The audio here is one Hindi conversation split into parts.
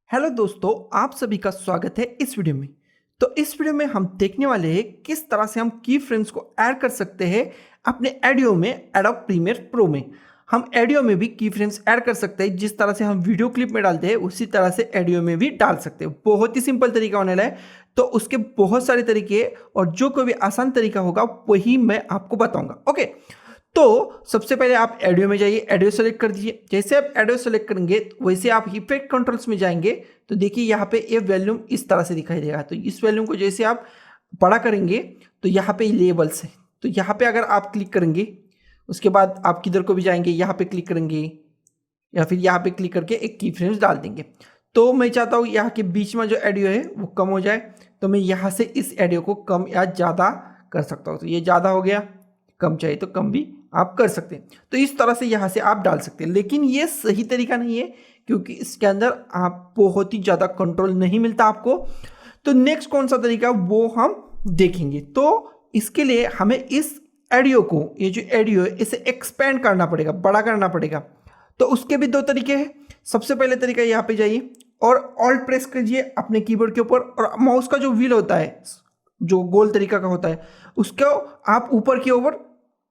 हेलो दोस्तों, आप सभी का स्वागत है इस वीडियो में। तो इस वीडियो में हम देखने वाले हैं किस तरह से हम की फ्रेम्स को ऐड कर सकते हैं अपने ऑडियो में एडोब प्रीमियर प्रो में। हम ऑडियो में भी की फ्रेम्स ऐड कर सकते हैं, जिस तरह से हम वीडियो क्लिप में डालते हैं उसी तरह से ऑडियो में भी डाल सकते हैं। बहुत ही सिंपल तरीका होने वाला है, तो उसके बहुत सारे तरीके और जो कोई भी आसान तरीका होगा वही मैं आपको बताऊंगा। ओके, तो सबसे पहले आप ऑडियो में जाइए, ऑडियो सेलेक्ट कर दीजिए। जैसे आप ऑडियो सेलेक्ट करेंगे वैसे आप इफेक्ट कंट्रोल्स में जाएंगे तो देखिए यहाँ पे ये वॉल्यूम इस तरह से दिखाई देगा। तो इस वॉल्यूम को जैसे आप बड़ा करेंगे तो यहाँ पे लेवल्स है, तो यहाँ पे अगर आप क्लिक करेंगे उसके बाद आप किधर को भी जाएंगे, यहाँ पे क्लिक करेंगे या फिर यहाँ पे क्लिक करके एक की फ्रेम्स डाल देंगे। तो मैं चाहता हूँ यहाँ के बीच में जो ऑडियो है वो कम हो जाए, तो मैं यहाँ से इस ऑडियो को कम या ज़्यादा कर सकता हूँ। तो ये ज़्यादा हो गया, कम चाहिए तो कम भी आप कर सकते हैं। तो इस तरह से यहाँ से आप डाल सकते हैं, लेकिन ये सही तरीका नहीं है क्योंकि इसके अंदर आप बहुत ही ज़्यादा कंट्रोल नहीं मिलता आपको। तो नेक्स्ट कौन सा तरीका वो हम देखेंगे। तो इसके लिए हमें इस ऑडियो को, ये जो ऑडियो है इसे एक्सपेंड करना पड़ेगा, बड़ा करना पड़ेगा। तो उसके भी दो तरीके हैं। सबसे पहले तरीका यहाँ पे जाइए और ऑल्ट प्रेस कीजिए अपने कीबोर्ड के ऊपर, और माउस का जो व्हील होता है जो गोल तरीका का होता है उसको आप ऊपर की ओर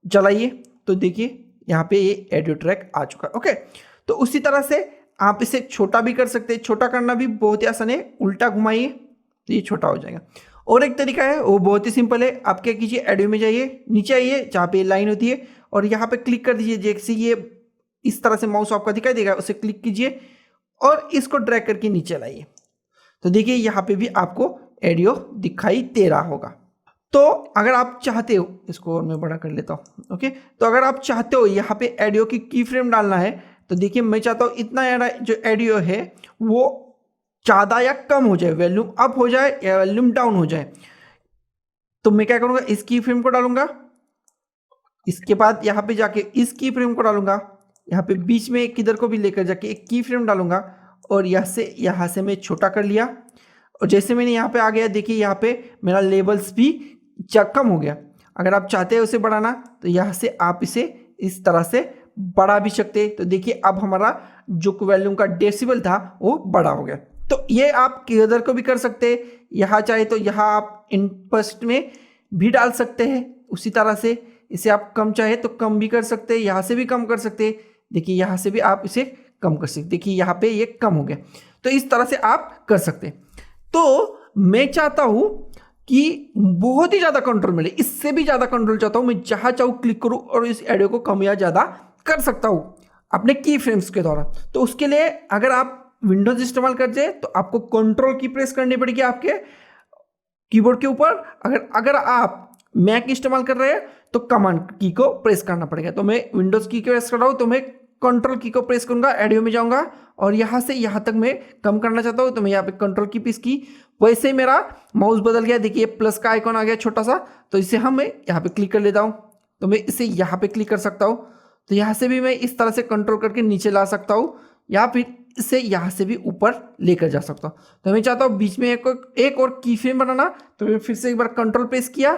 चलाइए। तो देखिए यहाँ पे ये ऑडियो ट्रैक आ चुका है। ओके, तो उसी तरह से आप इसे छोटा भी कर सकते हैं। छोटा करना भी बहुत ही आसान है, उल्टा घुमाइए तो ये छोटा हो जाएगा। और एक तरीका है वो बहुत ही सिंपल है। आप क्या कीजिए, ऑडियो में जाइए, नीचे आइए जहाँ पे लाइन होती है और यहाँ पे क्लिक कर दीजिए। जैसे ये इस तरह से माउस आपका दिखाई देगा, उसे क्लिक कीजिए और इसको ड्रैग करके नीचे लाइए। तो देखिए यहाँ पे भी आपको ऑडियो दिखाई दे रहा होगा। तो अगर आप चाहते हो, इसको और मैं बड़ा कर लेता हूँ। ओके, तो अगर आप चाहते हो यहाँ पे ऑडियो की फ्रेम डालना है तो देखिए मैं चाहता हूँ इतना जो ऑडियो है वो ज़्यादा या कम हो जाए, वॉल्यूम अप हो जाए या वॉल्यूम डाउन हो जाए। तो मैं क्या करूँगा, इस की फ्रेम को डालूंगा, इसके बाद यहाँ पे जाके इस की फ्रेम को डालूंगा, यहाँ पे बीच में किधर को भी लेकर जाके एक की फ्रेम डालूंगा और यहाँ से मैं छोटा कर लिया। और जैसे मैंने यहाँ पे आ गया, देखिए यहाँ पे मेरा लेवल्स भी कम हो गया। अगर आप चाहते हैं उसे बढ़ाना तो यहाँ से आप इसे इस तरह से बढ़ा भी सकते हैं। तो देखिए अब हमारा जो वॉल्यूम का डेसिबल था वो बड़ा हो गया। तो ये आप किधर को भी कर सकते हैं, यहाँ चाहे तो यहाँ आप इनपुट में भी डाल सकते हैं। उसी तरह से इसे आप कम चाहे तो कम भी कर सकते हैं, यहाँ से भी कम कर सकते हैं। देखिए यहाँ से भी आप इसे कम कर सकते, देखिए यहाँ पे ये कम हो गया। तो इस तरह से आप कर सकते हैं। तो मैं चाहता हूं कि बहुत ही ज्यादा कंट्रोल मिले, इससे भी ज्यादा कंट्रोल चाहता हूं। मैं जहां चाहूं क्लिक करूं और इस ऑडियो को कम या ज्यादा कर सकता हूं अपने की फ्रेम्स के द्वारा। तो उसके लिए अगर आप विंडोज इस्तेमाल करते हैं तो आपको कंट्रोल की प्रेस करनी पड़ेगी आपके कीबोर्ड के ऊपर। अगर आप मैक इस्तेमाल कर रहे हैं तो कमांड की को प्रेस करना पड़ेगा। तो मैं विंडोज की प्रेस कर रहा हूं तो मैं कंट्रोल की को प्रेस करूंगा, ऑडियो में जाऊंगा और यहाँ से यहाँ तक मैं कम करना चाहता हूँ तो मैं यहाँ पे कंट्रोल की प्रेस की। वैसे ही मेरा माउस बदल गया, देखिए प्लस का आइकॉन आ गया छोटा सा। तो इसे मैं यहाँ पे क्लिक कर लेता हूँ, तो मैं इसे यहाँ पे क्लिक कर सकता हूँ। तो यहाँ से भी मैं इस तरह से कंट्रोल करके नीचे ला सकता हूँ या फिर इसे यहाँ से भी ऊपर लेकर जा सकता हूँ। तो मैं चाहता हूँ बीच में एक और की फ्रेम बनाना, तो मैं फिर से एक बार कंट्रोल प्रेस किया,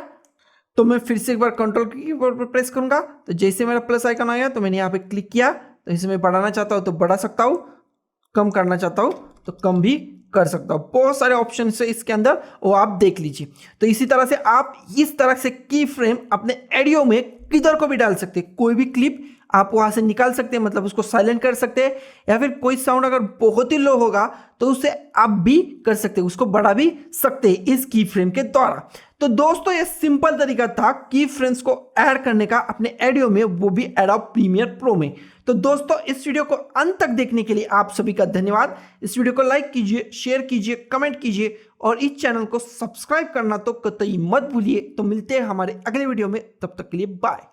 तो मैं फिर से एक बार कंट्रोल की पर प्रेस करूंगा। तो जैसे मेरा प्लस आइकन आया तो मैंने यहाँ पे क्लिक किया। तो इसे मैं बढ़ाना चाहता हूँ तो बढ़ा सकता हूँ, कम करना चाहता हूँ तो कम भी कर सकता हूँ। बहुत सारे ऑप्शन है इसके अंदर, वो आप देख लीजिए। तो इसी तरह से आप इस तरह से की फ्रेम अपने ऑडियो में किधर को भी डाल सकते हैं। कोई भी क्लिप आप वहां से निकाल सकते हैं, मतलब उसको साइलेंट कर सकते हैं, या फिर कोई साउंड अगर बहुत ही लो होगा तो उसे आप भी कर सकते हैं, उसको बढ़ा भी सकते हैं इस की फ्रेम के द्वारा। तो दोस्तों ये सिंपल तरीका था की फ्रेम्स को ऐड करने का अपने ऑडियो में, वो भी एडोब प्रीमियर प्रो में। तो दोस्तों इस वीडियो को अंत तक देखने के लिए आप सभी का धन्यवाद। इस वीडियो को लाइक कीजिए, शेयर कीजिए, कमेंट कीजिए और इस चैनल को सब्सक्राइब करना तो कतई मत भूलिए। तो मिलते हैं हमारे अगले वीडियो में, तब तक के लिए बाय।